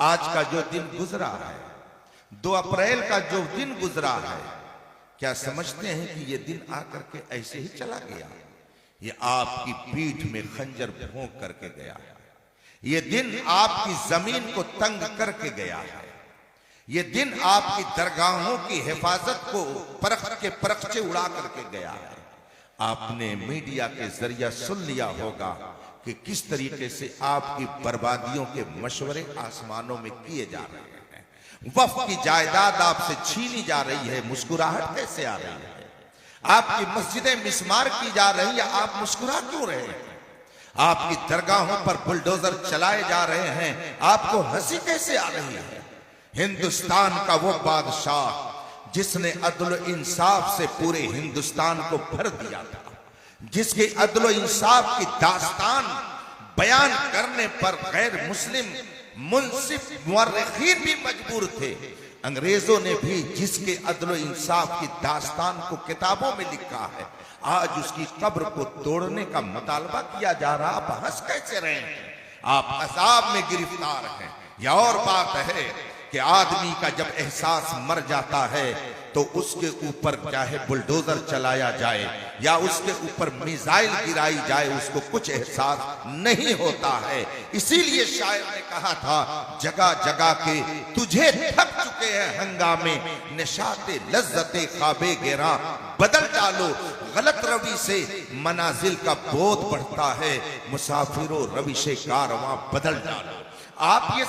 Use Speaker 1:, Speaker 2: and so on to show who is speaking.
Speaker 1: आज का जो दिन गुजरा है, 2 अप्रैल का जो दिन गुजरा है, क्या समझते हैं कि ये दिन आकर के ऐसे ही चला गया? ये आपकी पीठ में खंजर भोंक करके गया है। ये दिन आपकी जमीन को तंग करके गया है। ये दिन आपकी दरगाहों की हिफाजत को परखचे उड़ा करके गया है। आपने मीडिया के जरिए सुन लिया होगा कि किस तरीके से आपकी बर्बादियों के मशवरे आसमानों में किए जा रहे हैं। वक्फ की जायदाद आपसे छीनी जा रही है, मुस्कुराहट कैसे आ रही है? आपकी मस्जिदें मिस्मार की जा रही है, आप मुस्कुरा क्यों रहे हैं? आपकी दरगाहों पर बुलडोजर चलाए जा रहे हैं, आपको हंसी कैसे आ रही है? हिंदुस्तान का वो बादशाह जिसने अदल इंसाफ से पूरे हिंदुस्तान को भर दिया था, जिसके अदल इंसाफ की दास्तान बयान करने पर गैर मुस्लिम मुंसिफ मुअर्रिखीन भी मजबूर थे, अंग्रेजों ने भी जिसके अदल इंसाफ की दास्तान को किताबों में लिखा है, आज उसकी कब्र को तोड़ने का मुतालबा किया जा रहा। आप हंस कैसे रहे हैं? आप अजाब में गिरफ्तार हैं। यह और बात है कि आदमी का जब एहसास मर जाता है तो उसके ऊपर चाहे बुलडोजर चलाया जाए या उसके ऊपर मिसाइल गिराई जाए, उसको कुछ एहसास नहीं होता है। इसीलिए शायर ने कहा था, जगह जगह के तुझे थक चुके हैं हंगामे, निशाते लज्जते ख्वाबे गिरा बदल डालो। गलत रवि से मनाजिल का बोध बढ़ता है, मुसाफिरों रविशे कारवां बदल डालो। आप ये